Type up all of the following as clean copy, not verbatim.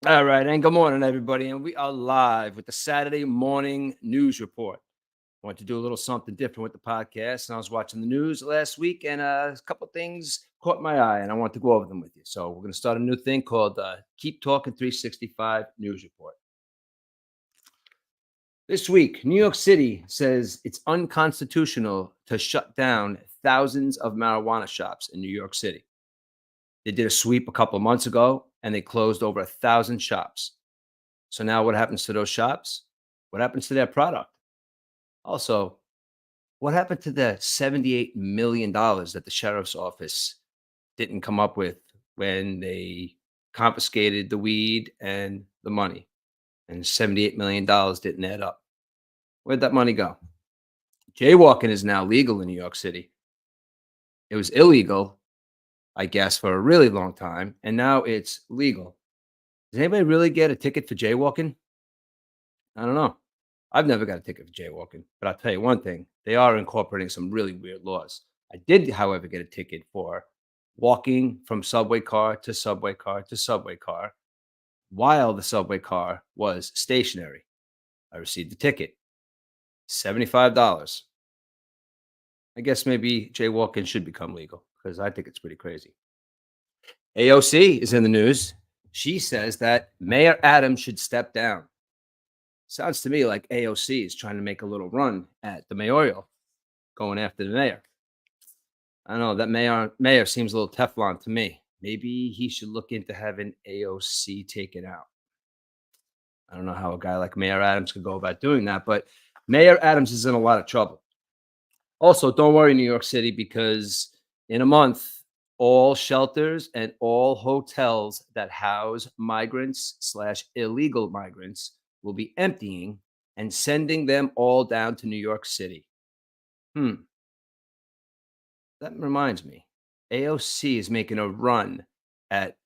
All right, and good morning, everybody. And we are live with the Saturday morning news report. I want to do a little something different with the podcast. And I was watching the news last week, and a couple things caught my eye, and I want to go over them with you. So we're going to start a new thing called Keep Talking 365 News Report. This week, New York City says it's unconstitutional to shut down thousands of marijuana shops in New York City. They did a sweep a couple of months ago, and they closed over 1,000 shops. So now what happens to those shops? What happens to their product? Also, what happened to the $78 million that the sheriff's office didn't come up with when they confiscated the weed and the money? And $78 million didn't add up. Where'd that money go? Jaywalking is now legal in New York City. It was illegal, I guess, for a really long time, and now it's legal. Does anybody really get a ticket for jaywalking? I don't know. I've never got a ticket for jaywalking, but I'll tell you one thing, they are incorporating some really weird laws. I did, however, get a ticket for walking from subway car to subway car to subway car while the subway car was stationary. I received the ticket, $75. I guess maybe jaywalking should become legal because I think it's pretty crazy. AOC is in the news. She says that Mayor Adams should step down. Sounds to me like AOC is trying to make a little run at the mayoral, going after the mayor. I don't know, that mayor seems a little Teflon to me. Maybe he should look into having AOC taken out. I don't know how a guy like Mayor Adams could go about doing that, but Mayor Adams is in a lot of trouble. Also, don't worry, New York City, because in a month, all shelters and all hotels that house migrants slash illegal migrants will be emptying and sending them all down to New York City. That reminds me, AOC is making a run at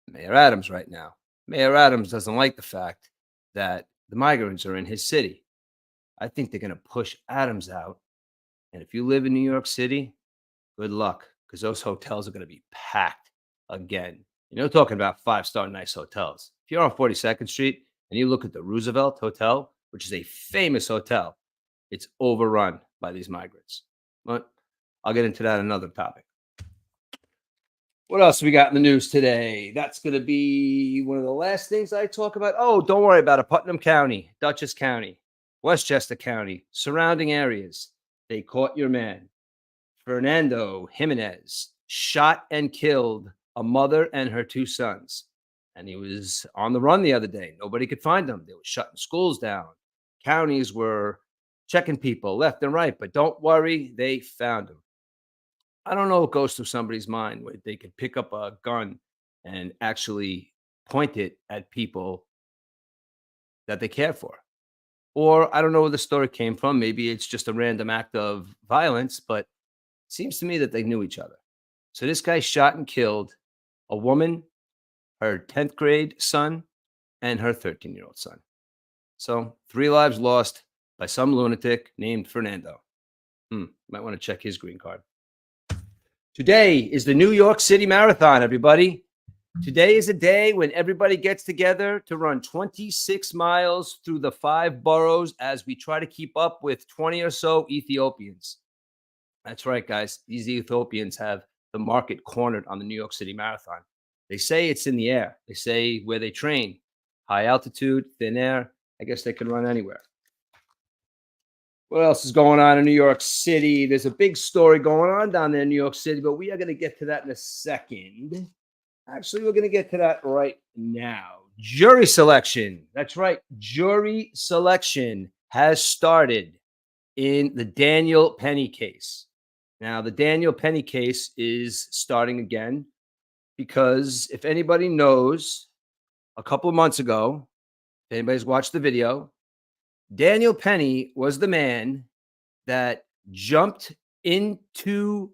Mayor Adams right now. Mayor Adams doesn't like the fact that the migrants are in his city. I think they're going to push Adams out. And if you live in New York City, good luck because those hotels are going to be packed again. Talking about five-star nice hotels. If you're on 42nd Street and you look at the Roosevelt Hotel, which is a famous hotel, it's overrun by these migrants. But I'll get into that another topic. What else we got in the news today? That's going to be one of the last things I talk about. Oh, don't worry about it. Putnam County, Dutchess County, Westchester County, surrounding areas. They caught your man. Fernando Jimenez shot and killed a mother and her two sons. And he was on the run the other day. Nobody could find him. They were shutting schools down. Counties were checking people left and right. But don't worry, they found him. I don't know what goes through somebody's mind where they could pick up a gun and actually point it at people that they care for. Or I don't know where the story came from. Maybe it's just a random act of violence, but it seems to me that they knew each other. So this guy shot and killed a woman, her 10th grade son, and her 13-year-old son. So 3 lives lost by some lunatic named Fernando. Might want to check his green card. Today is the New York City Marathon, everybody. Today is a day when everybody gets together to run 26 miles through the 5 boroughs as we try to keep up with 20 or so Ethiopians. That's right, guys. These Ethiopians have the market cornered on the New York City Marathon. They say it's in the air. They say where they train, high altitude, thin air. I guess they can run anywhere. What else is going on in New York City? There's a big story going on down there in New York City, but we are going to get to that in a second. Actually, we're going to get to that right now. Jury selection. That's right. Jury selection has started in the Daniel Penny case. Now, the Daniel Penny case is starting again because if anybody knows, a couple of months ago, if anybody's watched the video, Daniel Penny was the man that jumped into,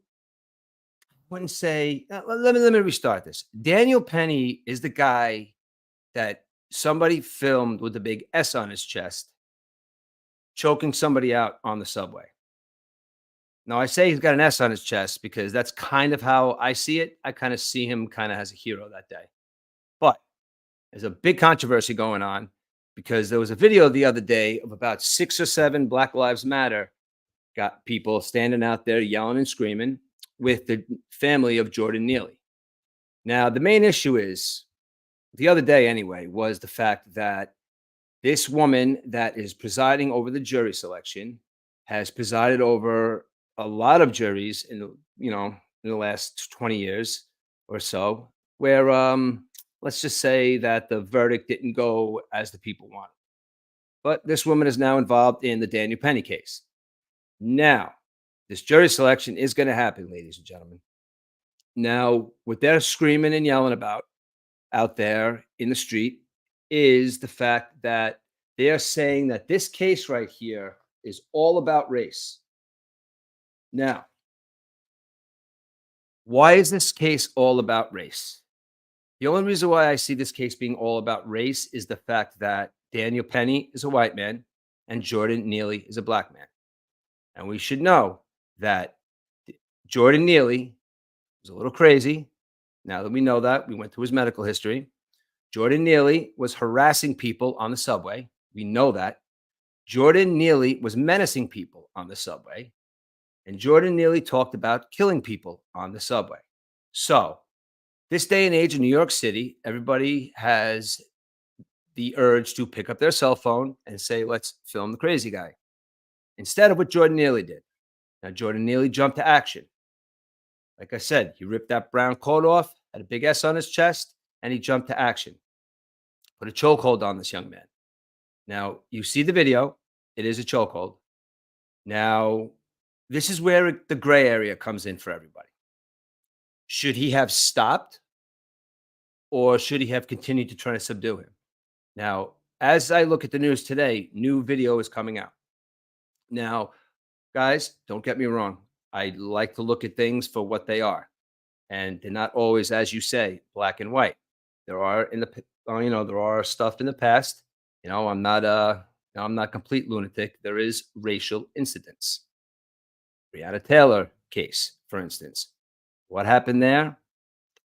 I wouldn't say, let me restart this. Daniel Penny is the guy that somebody filmed with a big S on his chest, choking somebody out on the subway. Now, I say he's got an S on his chest because that's kind of how I see it. I kind of see him kind of as a hero that day. But There's a big controversy going on because there was a video the other day of about 6 or 7 Black Lives Matter got people standing out there yelling and screaming with the family of Jordan Neely. Now, the main issue is the other day, anyway, was the fact that this woman that is presiding over the jury selection has presided over a lot of juries in the, in the last 20 years or so, where let's just say that the verdict didn't go as the people wanted. But this woman is now involved in the Daniel Penny case. Now, this jury selection is going to happen, ladies and gentlemen. Now, what they're screaming and yelling about out there in the street is the fact that they are saying that this case right here is all about race. Now, why is this case all about race? The only reason why I see this case being all about race is the fact that Daniel Penny is a white man and Jordan Neely is a black man. And we should know that Jordan Neely was a little crazy. Now that we know that, we went through his medical history. Jordan Neely was harassing people on the subway. We know that. Jordan Neely was menacing people on the subway. And Jordan Neely talked about killing people on the subway. So, this day and age in New York City, everybody has the urge to pick up their cell phone and say, let's film the crazy guy, instead of what Jordan Neely did. Now, Jordan Neely jumped to action. Like I said, he ripped that brown coat off, had a big S on his chest, and he jumped to action. Put a chokehold on this young man. Now, you see the video. It is a chokehold. Now, this is where the gray area comes in for everybody. Should he have stopped, or should he have continued to try to subdue him? Now, as I look at the news today, new video is coming out. Now, guys, don't get me wrong. I like to look at things for what they are, and they're not always, as you say, black and white. There are there are stuff in the past. I'm not a complete lunatic. There is racial incidents. Breonna Taylor case, for instance. What happened there?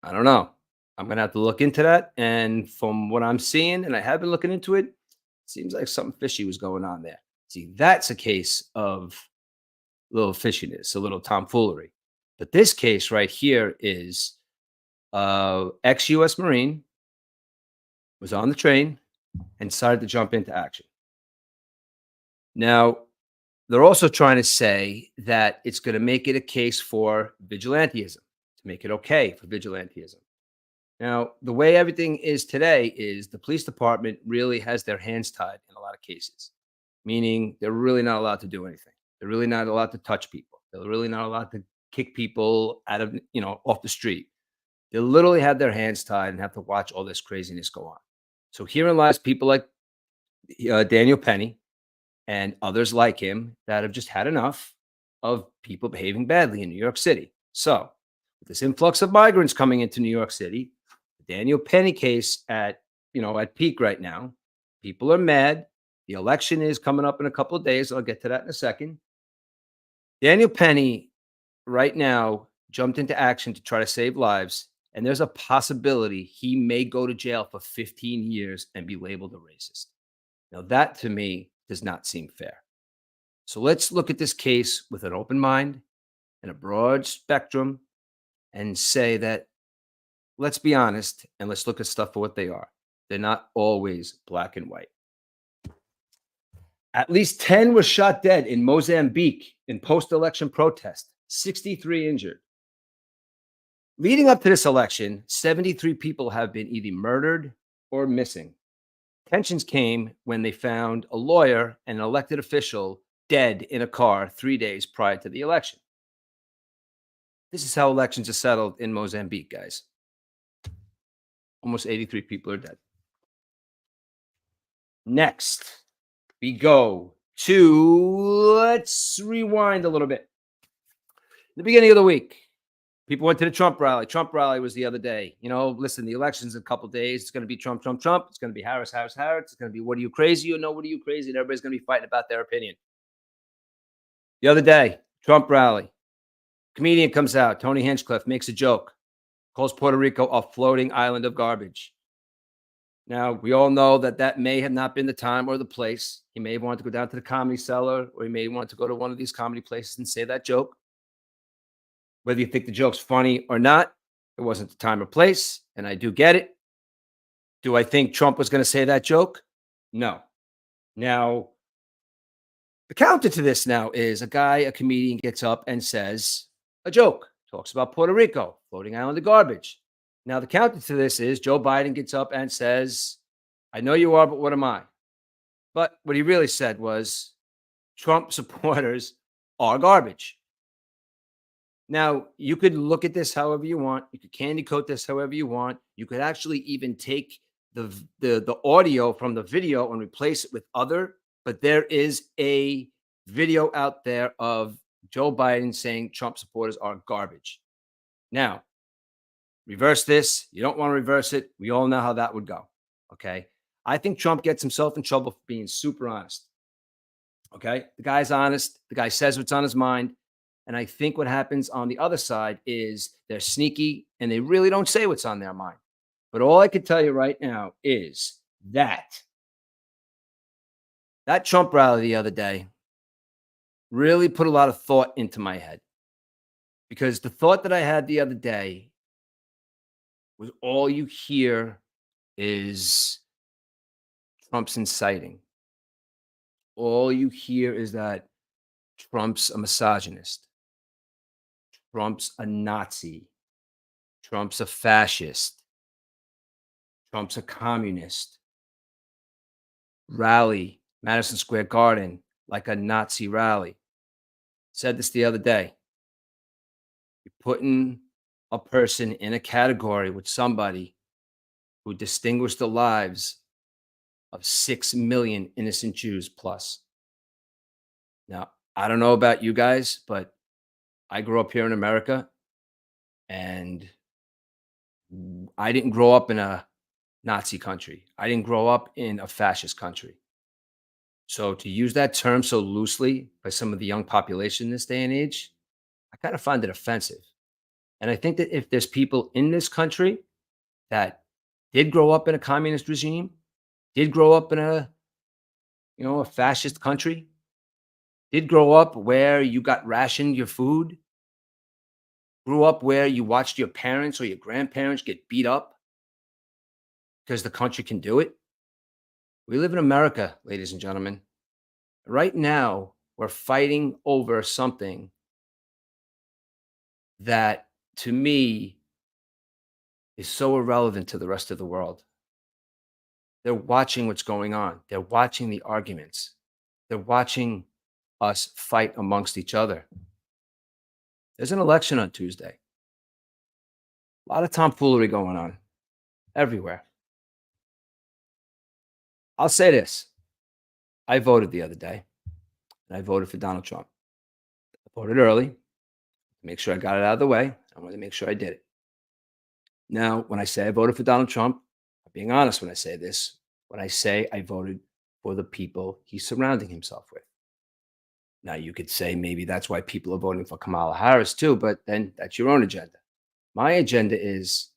I don't know. I'm going to have to look into that. And from what I'm seeing, and I have been looking into it, seems like something fishy was going on there. See, that's a case of little fishiness, a little tomfoolery. But this case right here is ex-U.S. Marine was on the train and decided to jump into action. Now, they're also trying to say that it's going to make it a case for vigilantism, to make it okay for vigilantism. Now, the way everything is today is the police department really has their hands tied in a lot of cases, meaning they're really not allowed to do anything. They're really not allowed to touch people. They're really not allowed to kick people out of, off the street. They literally have their hands tied and have to watch all this craziness go on. So herein lies people like Daniel Penny and others like him that have just had enough of people behaving badly in New York City. So with this influx of migrants coming into New York City, the Daniel Penny case at peak right now, people are mad. The election is coming up in a couple of days. I'll get to that in a second. Daniel Penny right now jumped into action to try to save lives. And there's a possibility he may go to jail for 15 years and be labeled a racist. Now, that to me does not seem fair. So let's look at this case with an open mind and a broad spectrum and say that, let's be honest, and let's look at stuff for what they are. They're not always black and white. At least 10 were shot dead in Mozambique in post-election protest, 63 injured. Leading up to this election, 73 people have been either murdered or missing. Tensions came when they found a lawyer and an elected official dead in a car 3 days prior to the election. This is how elections are settled in Mozambique, guys. Almost 83 people are dead. Next, we go to, let's rewind a little bit. The beginning of the week, people went to the Trump rally. Trump rally was the other day. Listen, the election's in a couple of days. It's going to be Trump, Trump, Trump. It's going to be Harris, Harris, Harris. It's going to be, what are you crazy? What are you crazy? And everybody's going to be fighting about their opinion. The other day, Trump rally. Comedian comes out. Tony Hinchcliffe makes a joke. Calls Puerto Rico a floating island of garbage. Now, we all know that that may have not been the time or the place. He may have wanted to go down to the Comedy Cellar, or he may want to go to one of these comedy places and say that joke. Whether you think the joke's funny or not, it wasn't the time or place, and I do get it. Do I think Trump was going to say that joke? No. Now, the counter to this now is a comedian gets up and says a joke, talks about Puerto Rico, floating island of garbage. Now, the counter to this is Joe Biden gets up and says, I know you are, but what am I? But what he really said was Trump supporters are garbage. Now, you could look at this however you want. You could candy coat this however you want. You could actually even take the audio from the video and replace it with other. But there is a video out there of Joe Biden saying Trump supporters are garbage. Now, reverse this. You don't want to reverse it. We all know how that would go. Okay. I think Trump gets himself in trouble for being super honest. Okay. The guy's honest. The guy says what's on his mind. And I think what happens on the other side is they're sneaky and they really don't say what's on their mind. But all I can tell you right now is that Trump rally the other day really put a lot of thought into my head, because the thought that I had the other day was all you hear is Trump's inciting. All you hear is that Trump's a misogynist. Trump's a Nazi. Trump's a fascist. Trump's a communist. Rally, Madison Square Garden, like a Nazi rally. Said this the other day. You're putting a person in a category with somebody who distinguished the lives of 6 million innocent Jews plus. Now, I don't know about you guys, but I grew up here in America, and I didn't grow up in a Nazi country. I didn't grow up in a fascist country. So to use that term so loosely by some of the young population this day and age, I kind of find it offensive. And I think that if there's people in this country that did grow up in a communist regime, did grow up in a fascist country, did grow up where you got rationed your food, grew up where you watched your parents or your grandparents get beat up because the country can do it. We live in America, ladies and gentlemen. Right now, we're fighting over something that, to me, is so irrelevant to the rest of the world. They're watching what's going on. They're watching the arguments. They're watching us fight amongst each other. There's an election on Tuesday. A lot of tomfoolery going on everywhere. I'll say this. I voted the other day, and I voted for Donald Trump. I voted early to make sure I got it out of the way. I wanted to make sure I did it. Now, when I say I voted for Donald Trump, I'm being honest when I say this. When I say I voted for the people he's surrounding himself with. Now, you could say maybe that's why people are voting for Kamala Harris too, but then that's your own agenda. My agenda is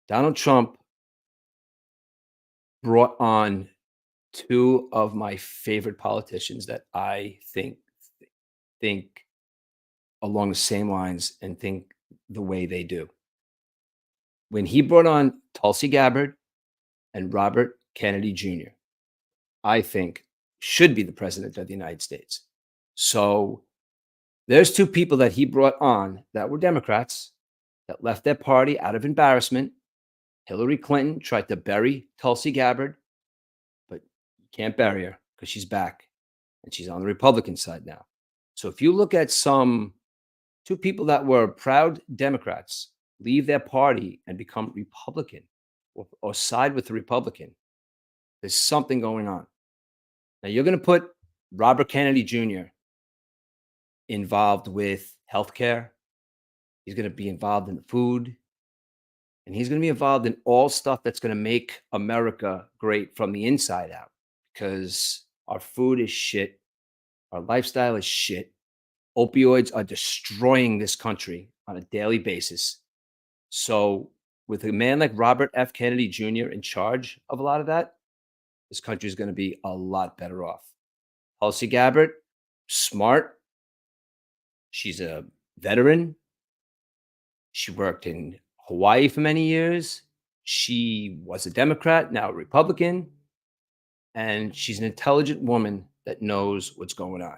Donald Trump brought on two of my favorite politicians that I think along the same lines and think the way they do. When he brought on Tulsi Gabbard and Robert Kennedy Jr., I think should be the president of the United States. So there's two people that he brought on that were Democrats that left their party out of embarrassment. Hillary Clinton tried to bury Tulsi Gabbard, but you can't bury her because she's back and she's on the Republican side now. So if you look at two people that were proud Democrats leave their party and become Republican or side with the Republican, there's something going on. Now you're going to put Robert Kennedy Jr. involved with healthcare. He's going to be involved in food. And he's going to be involved in all stuff that's going to make America great from the inside out, because our food is shit. Our lifestyle is shit. Opioids are destroying this country on a daily basis. So with a man like Robert F. Kennedy Jr. in charge of a lot of that, this country is going to be a lot better off. Tulsi Gabbard, smart. She's a veteran. She worked in Hawaii for many years. She was a Democrat, now a Republican. And she's an intelligent woman that knows what's going on.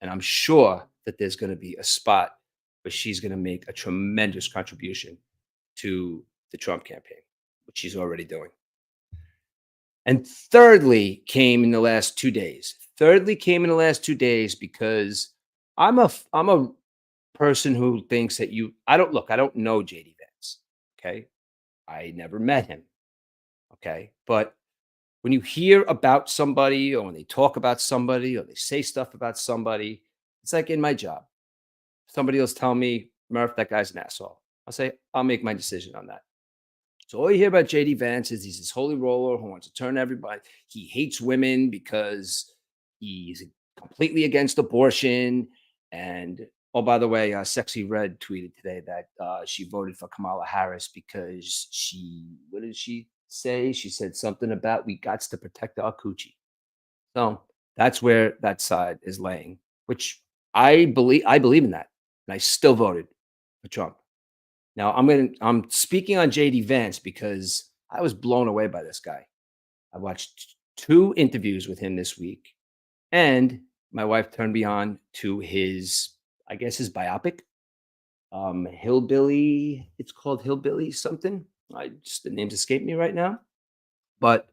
And I'm sure that there's going to be a spot where she's going to make a tremendous contribution to the Trump campaign, which she's already doing. And thirdly came in the last 2 days. Thirdly came in the last 2 days because I'm a person who thinks that I don't know JD Vance. Okay. I never met him. Okay. But when you hear about somebody or when they talk about somebody or they say stuff about somebody, it's like in my job. Somebody else tell me, Murph, that guy's an asshole. I'll say, I'll make my decision on that. So all you hear about JD Vance is he's this holy roller who wants to turn everybody. He hates women because he's completely against abortion. And oh, by the way, Sexy Red tweeted today that she voted for Kamala Harris because what did she say? She said something about we got to protect our coochie. So that's where that side is laying, which I believe in that. And I still voted for Trump. Now I'm speaking on JD Vance because I was blown away by this guy. I watched 2 interviews with him this week, and my wife turned me on to his, I guess his biopic, Hillbilly. It's called Hillbilly something. The names escape me right now, but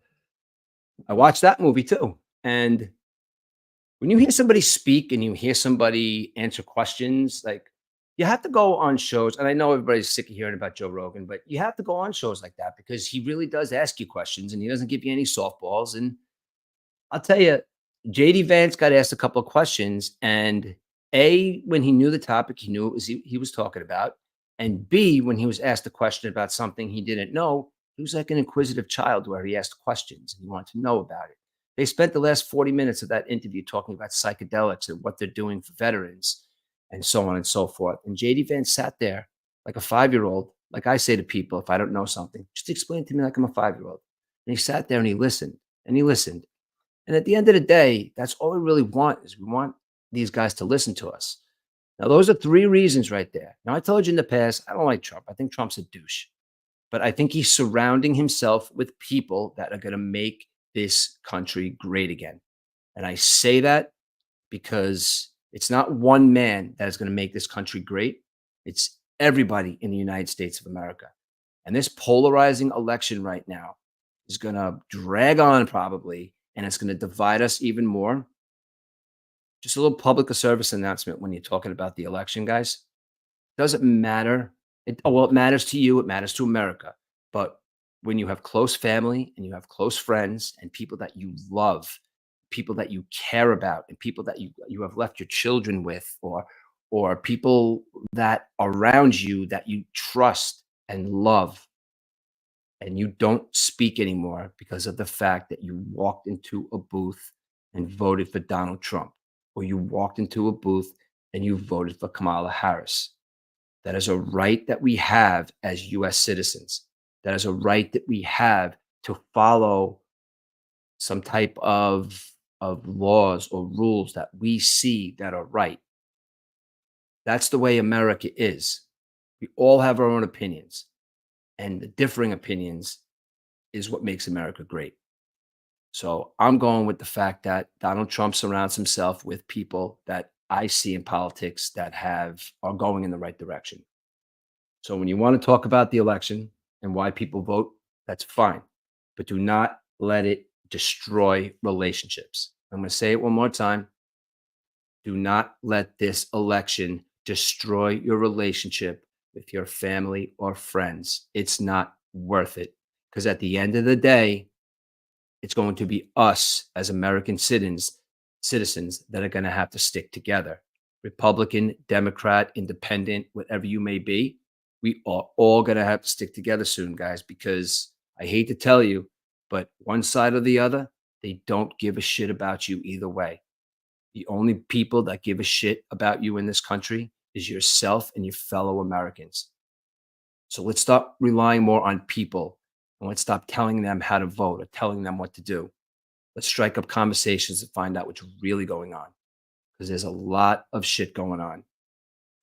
I watched that movie too. And when you hear somebody speak and you hear somebody answer questions, like you have to go on shows. And I know everybody's sick of hearing about Joe Rogan, but you have to go on shows like that because he really does ask you questions and he doesn't give you any softballs. And I'll tell you, JD Vance got asked a couple of questions, and A, when he knew the topic, he knew it was he was talking about. And B, when he was asked a question about something he didn't know, he was like an inquisitive child where he asked questions and he wanted to know about it. They spent the last 40 minutes of that interview talking about psychedelics and what they're doing for veterans and so on and so forth. And JD Vance sat there like a 5-year-old, like I say to people, if I don't know something, just explain it to me like I'm a 5-year-old. And he sat there and he listened and he listened. And at the end of the day, that's all we really want is we want these guys to listen to us. Now, those are 3 reasons right there. Now, I told you in the past, I don't like Trump. I think Trump's a douche. But I think he's surrounding himself with people that are going to make this country great again. And I say that because it's not one man that is going to make this country great. It's everybody in the United States of America. And this polarizing election right now is going to drag on probably, and it's going to divide us even more. Just a little public service announcement when you're talking about the election, guys. Doesn't matter. It matters to you. It matters to America. But when you have close family and you have close friends and people that you love, people that you care about, and people that you have left your children with, or people that are around you that you trust and love, and you don't speak anymore because of the fact that you walked into a booth and voted for Donald Trump, or you walked into a booth and you voted for Kamala Harris. That is a right that we have as US citizens. That is a right that we have to follow some type of laws or rules that we see that are right. That's the way America is. We all have our own opinions, and the differing opinions is what makes America great. So I'm going with the fact that Donald Trump surrounds himself with people that I see in politics that are going in the right direction. So when you want to talk about the election and why people vote, that's fine. But do not let it destroy relationships. I'm going to say it one more time. Do not let this election destroy your relationship with your family or friends. It's not worth it. Because at the end of the day, it's going to be us as American citizens that are going to have to stick together. Republican, Democrat, Independent, whatever you may be, we are all going to have to stick together soon, guys, because I hate to tell you, but one side or the other, they don't give a shit about you either way. The only people that give a shit about you in this country is yourself and your fellow Americans. So let's stop relying more on people and let's stop telling them how to vote or telling them what to do. Let's strike up conversations and find out what's really going on because there's a lot of shit going on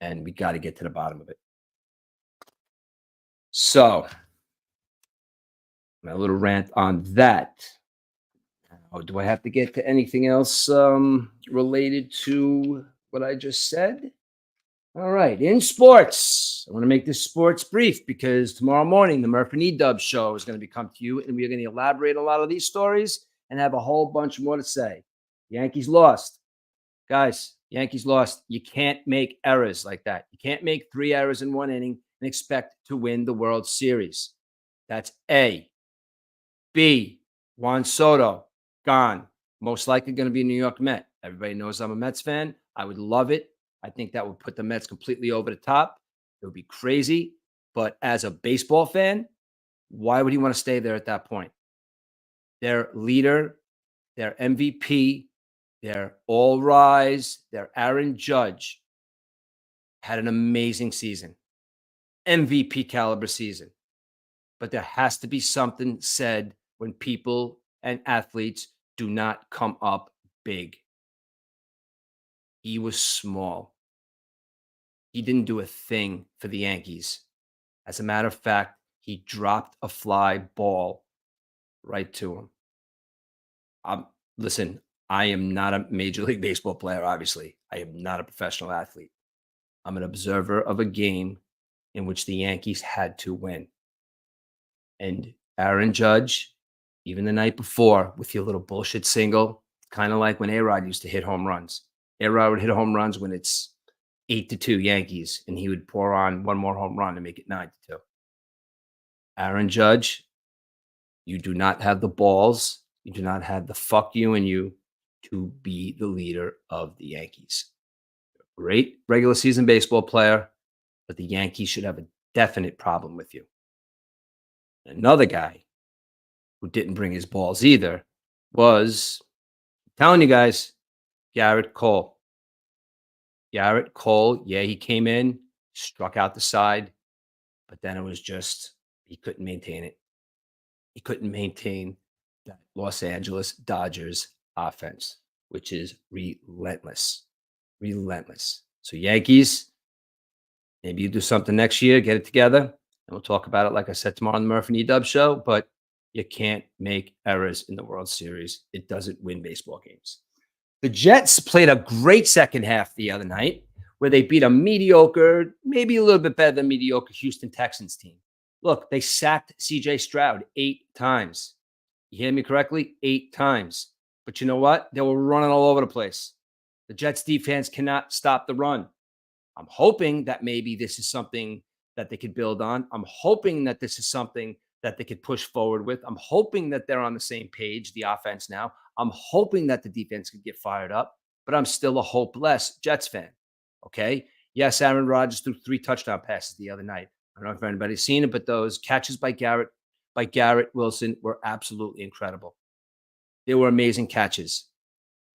and we got to get to the bottom of it. So, my little rant on that. Now, do I have to get to anything else related to what I just said? All right, in sports, I want to make this sports brief because tomorrow morning the Murph and E-Dub show is going to come to you, and we're going to elaborate a lot of these stories and have a whole bunch more to say. Yankees lost, guys. Yankees lost. You can't make errors like that. You can't make 3 errors in 1 inning and expect to win the World Series. That's A. B. Juan Soto gone. Most likely going to be a New York Met. Everybody knows I'm a Mets fan. I would love it. I think that would put the Mets completely over the top. It would be crazy. But as a baseball fan, why would he want to stay there at that point? Their leader, their MVP, their all rise, their Aaron Judge had an amazing season, MVP caliber season. But there has to be something said when people and athletes do not come up big. He was small. He didn't do a thing for the Yankees. As a matter of fact, he dropped a fly ball right to him. Listen, I am not a Major League Baseball player, obviously. I am not a professional athlete. I'm an observer of a game in which the Yankees had to win. And Aaron Judge, even the night before, with your little bullshit single, kind of like when A-Rod used to hit home runs. A-Rod would hit home runs when it's 8-2 Yankees, and he would pour on one more home run to make it 9-2. Aaron Judge, you do not have the balls. You do not have the fuck you in you to be the leader of the Yankees. Great regular season baseball player, but the Yankees should have a definite problem with you. Another guy who didn't bring his balls either was, I'm telling you guys, Garrett Cole. Garrett Cole, yeah, he came in, struck out the side, but then it was just, he couldn't maintain it. He couldn't maintain that Los Angeles Dodgers offense, which is relentless. Relentless. So, Yankees, maybe you do something next year, get it together, and we'll talk about it, like I said, tomorrow on the Murph and E-Dub show, but you can't make errors in the World Series. It doesn't win baseball games. The Jets played a great second half the other night where they beat a mediocre, maybe a little bit better than mediocre Houston Texans team. Look, they sacked CJ Stroud 8 times. You hear me correctly? 8 times. But you know what? They were running all over the place. The Jets defense cannot stop the run. I'm hoping that maybe this is something that they could build on. I'm hoping that this is something that they could push forward with. I'm hoping that they're on the same page, the offense now. I'm hoping that the defense could get fired up, but I'm still a hopeless Jets fan. Okay. Yes, Aaron Rodgers threw 3 touchdown passes the other night. I don't know if anybody's seen it, but those catches by Garrett Wilson were absolutely incredible. They were amazing catches.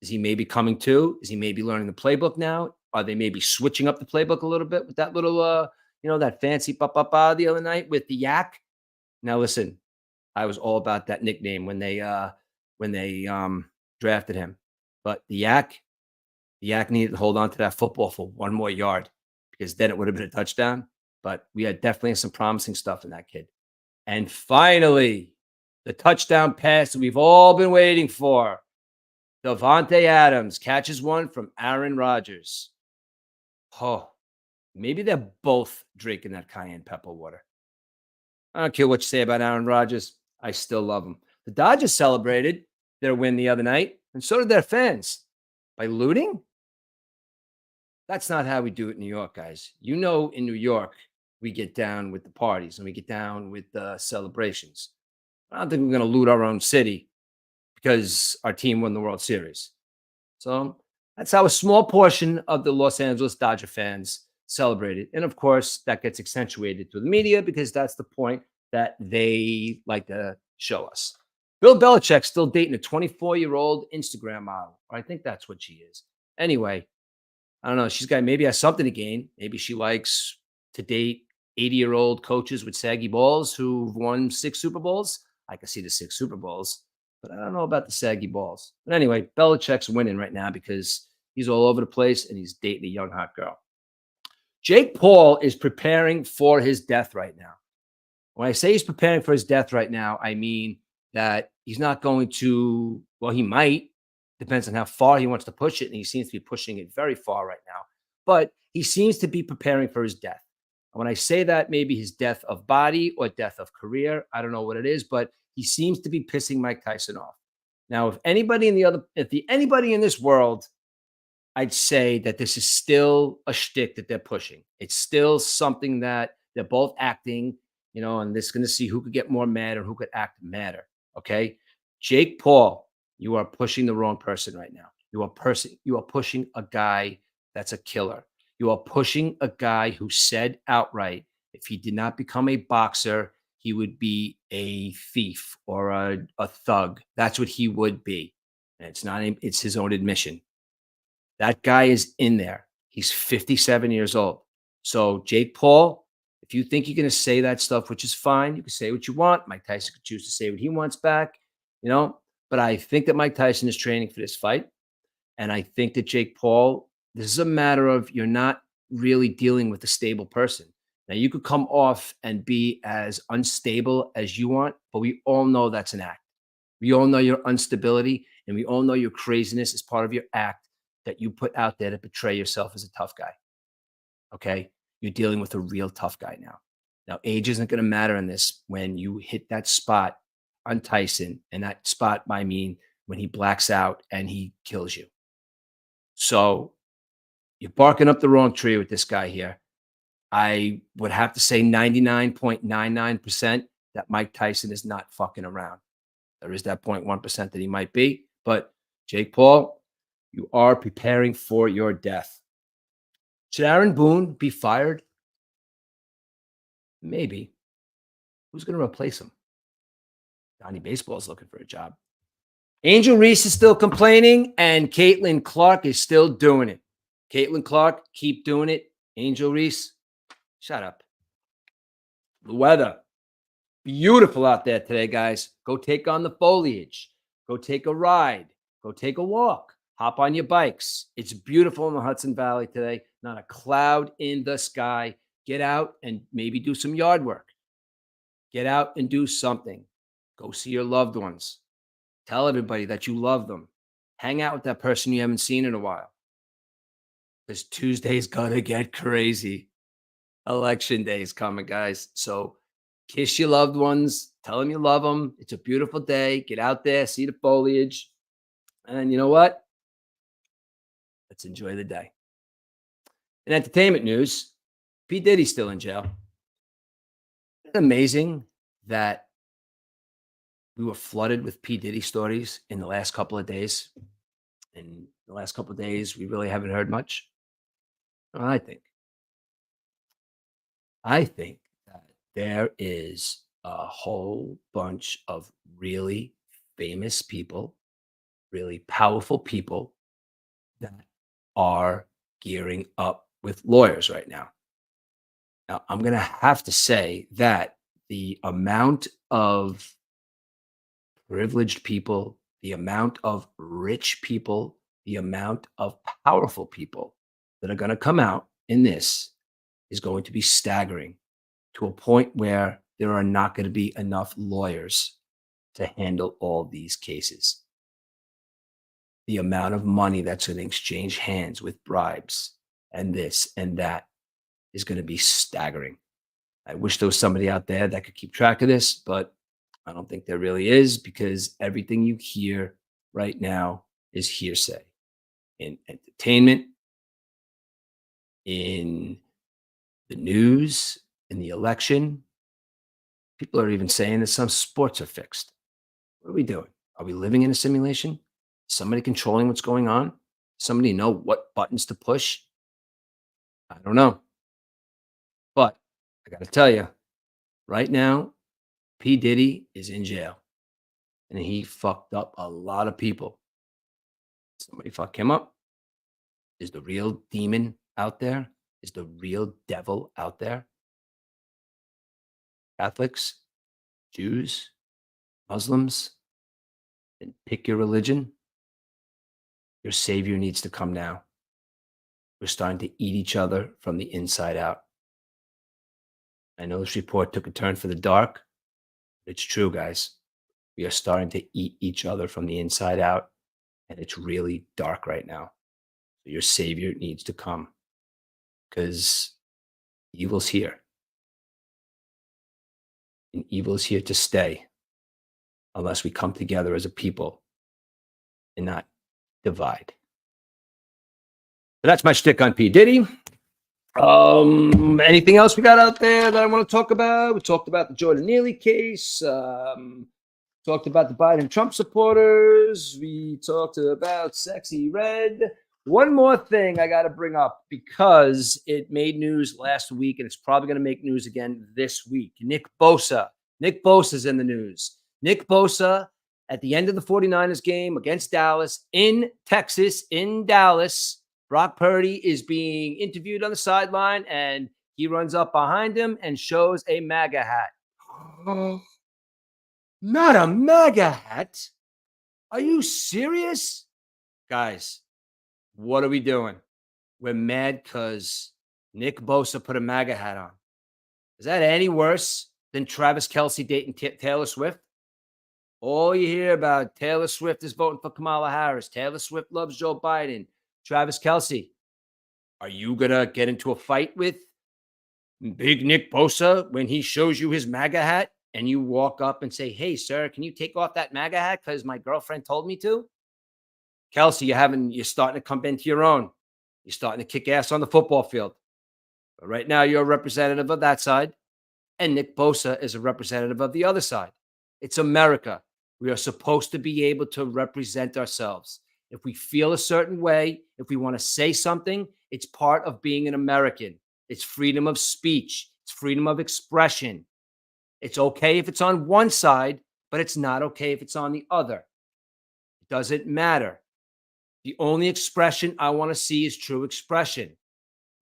Is he maybe coming to? Is he maybe learning the playbook now? Are they maybe switching up the playbook a little bit with that little, that fancy pa the other night with the yak? Now, listen, I was all about that nickname when they drafted him, but the yak needed to hold on to that football for 1 more yard because then it would have been a touchdown. But we had definitely some promising stuff in that kid. And finally, the touchdown pass that we've all been waiting for. Davante Adams catches one from Aaron Rodgers. Oh, maybe they're both drinking that cayenne pepper water. I don't care what you say about Aaron Rodgers. I still love him. The Dodgers celebrated their win the other night, and so did their fans. By looting? That's not how we do it in New York, guys. You know, in New York, we get down with the parties and we get down with the celebrations. I don't think we're going to loot our own city because our team won the World Series. So that's how a small portion of the Los Angeles Dodger fans celebrated. And of course, that gets accentuated through the media because that's the point that they like to show us. Bill Belichick's still dating a 24-year-old Instagram model. I think that's what she is. Anyway, I don't know. Maybe has something to gain. Maybe she likes to date 80-year-old coaches with saggy balls who've won 6 Super Bowls. I can see the 6 Super Bowls, but I don't know about the saggy balls. But anyway, Belichick's winning right now because he's all over the place and he's dating a young hot girl. Jake Paul is preparing for his death right now. When I say he's preparing for his death right now, I mean that he's not going to, well, he might, depends on how far he wants to push it. And he seems to be pushing it very far right now, but he seems to be preparing for his death. And when I say that, maybe his death of body or death of career, I don't know what it is, but he seems to be pissing Mike Tyson off. Now, anybody in this world, I'd say that this is still a shtick that they're pushing. It's still something that they're both acting, and they're going to see who could get more mad or who could act madder. Okay. Jake Paul, you are pushing the wrong person right now. You are pushing a guy that's a killer. You are pushing a guy who said outright, if he did not become a boxer, he would be a thief or a thug. That's what he would be. And it's his own admission. That guy is in there. He's 57 years old. So Jake Paul, if you think you're going to say that stuff, which is fine, you can say what you want. Mike Tyson could choose to say what he wants back, but I think that Mike Tyson is training for this fight. And I think that Jake Paul, this is a matter of you're not really dealing with a stable person. Now, you could come off and be as unstable as you want, but we all know that's an act. We all know your instability, and we all know your craziness is part of your act that you put out there to portray yourself as a tough guy. Okay? You're dealing with a real tough guy now. Now, age isn't going to matter in this when you hit that spot on Tyson, and that spot, I mean, when he blacks out and he kills you. So you're barking up the wrong tree with this guy here. I would have to say 99.99% that Mike Tyson is not fucking around. There is that 0.1% that he might be, but Jake Paul, you are preparing for your death. Should Aaron Boone be fired? Maybe. Who's going to replace him? Donnie Baseball is looking for a job. Angel Reese is still complaining, and Caitlin Clark is still doing it. Caitlin Clark, keep doing it. Angel Reese, shut up. The weather, beautiful out there today, guys. Go take on the foliage. Go take a ride. Go take a walk. Hop on your bikes. It's beautiful in the Hudson Valley today. Not a cloud in the sky. Get out and maybe do some yard work. Get out and do something. Go see your loved ones. Tell everybody that you love them. Hang out with that person you haven't seen in a while. Because Tuesday's going to get crazy. Election day is coming, guys. So kiss your loved ones. Tell them you love them. It's a beautiful day. Get out there, see the foliage. And you know what? Let's enjoy the day. In entertainment news, P. Diddy's still in jail. Isn't it amazing that we were flooded with P. Diddy stories in the last couple of days? In the last couple of days, we really haven't heard much. Well, I think that there is a whole bunch of really famous people, really powerful people that are gearing up with lawyers right now. Now, I'm going to have to say that the amount of privileged people, the amount of rich people, the amount of powerful people that are going to come out in this is going to be staggering, to a point where there are not going to be enough lawyers to handle all these cases. The amount of money that's going to exchange hands with bribes and this and that is going to be staggering. I wish there was somebody out there that could keep track of this, but I don't think there really is, because everything you hear right now is hearsay. In entertainment, in the news, in the election, people are even saying that some sports are fixed. What are we doing? Are we living in a simulation? Somebody controlling what's going on? Somebody know what buttons to push? I don't know. But I got to tell you, right now, P. Diddy is in jail. And he fucked up a lot of people. Somebody fuck him up. Is the real demon out there? Is the real devil out there? Catholics, Jews, Muslims, and pick your religion. Your savior needs to come now. We're starting to eat each other from the inside out. I know this report took a turn for the dark. It's true, guys. We are starting to eat each other from the inside out, and it's really dark right now. So your savior needs to come because evil's here. And evil is here to stay unless we come together as a people and not divide. So that's my shtick on P. Diddy. Anything else we got out there that I want to talk about? We talked about the Jordan Neely case. Talked about the Biden Trump supporters. We talked about Sexy Red. One more thing I got to bring up because it made news last week and it's probably going to make news again this week. Nick Bosa. Nick Bosa's in the news. Nick Bosa at the end of the 49ers game against Dallas in Texas, in Dallas. Brock Purdy is being interviewed on the sideline and he runs up behind him and shows a MAGA hat. Not a MAGA hat? Are you serious? Guys, what are we doing? We're mad because Nick Bosa put a MAGA hat on. Is that any worse than Travis Kelce dating Taylor Swift? All you hear about Taylor Swift is voting for Kamala Harris. Taylor Swift loves Joe Biden. Travis Kelce, are you going to get into a fight with Big Nick Bosa when he shows you his MAGA hat and you walk up and say, hey, sir, can you take off that MAGA hat because my girlfriend told me to? Kelce, you're starting to come into your own. You're starting to kick ass on the football field. But right now, you're a representative of that side, and Nick Bosa is a representative of the other side. It's America. We are supposed to be able to represent ourselves. If we feel a certain way, if we want to say something, it's part of being an American. It's freedom of speech. It's freedom of expression. It's okay if it's on one side, but it's not okay if it's on the other. It doesn't matter. The only expression I want to see is true expression,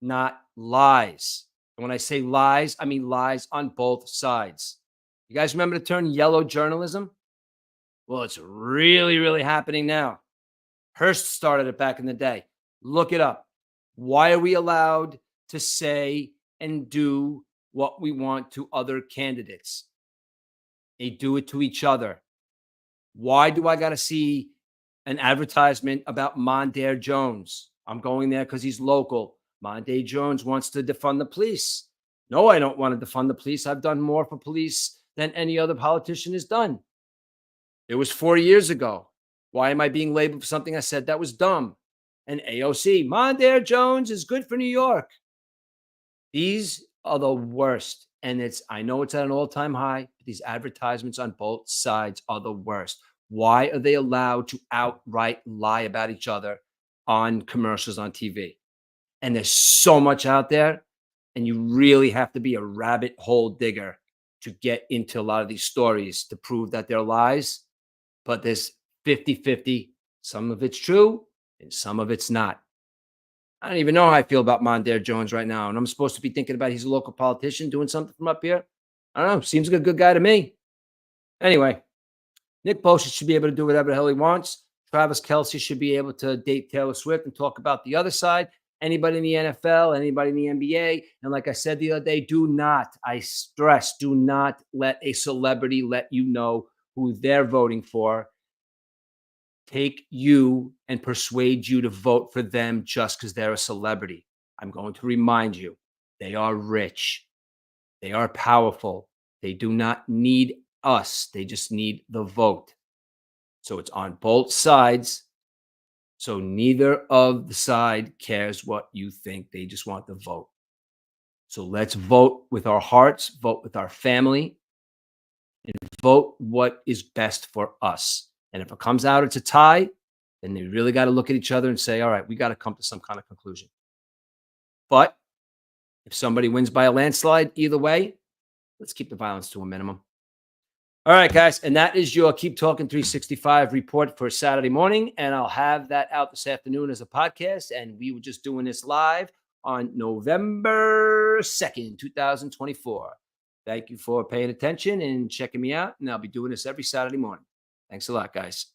not lies. And when I say lies, I mean lies on both sides. You guys remember the term yellow journalism? Well, it's really, really happening now. Hearst started it back in the day. Look it up. Why are we allowed to say and do what we want to other candidates? They do it to each other. Why do I got to see an advertisement about Mondaire Jones? I'm going there because he's local. Mondaire Jones wants to defund the police. No, I don't want to defund the police. I've done more for police than any other politician has done. It was 4 years ago. Why am I being labeled for something I said that was dumb? And AOC, Mondaire Jones is good for New York. These are the worst. And I know it's at an all-time high, but these advertisements on both sides are the worst. Why are they allowed to outright lie about each other on commercials on TV? And there's so much out there, and you really have to be a rabbit hole digger to get into a lot of these stories to prove that they're lies. But there's 50-50. Some of it's true, and some of it's not. I don't even know how I feel about Mondaire Jones right now. And I'm supposed to be thinking about he's a local politician doing something from up here. I don't know. Seems like a good guy to me. Anyway, Nick Bosa should be able to do whatever the hell he wants. Travis Kelce should be able to date Taylor Swift and talk about the other side. Anybody in the NFL, anybody in the NBA. And like I said the other day, I stress, do not let a celebrity let you know who they're voting for. Take you and persuade you to vote for them just because they're a celebrity. I'm going to remind you, they are rich. They are powerful. They do not need us. They just need the vote. So it's on both sides. So neither of the side cares what you think. They just want the vote. So let's vote with our hearts, vote with our family, and vote what is best for us. And if it comes out, it's a tie, then they really got to look at each other and say, all right, we got to come to some kind of conclusion. But if somebody wins by a landslide, either way, let's keep the violence to a minimum. All right, guys. And that is your Keep Talking 365 report for Saturday morning. And I'll have that out this afternoon as a podcast. And we were just doing this live on November 2nd, 2024. Thank you for paying attention and checking me out. And I'll be doing this every Saturday morning. Thanks a lot, guys.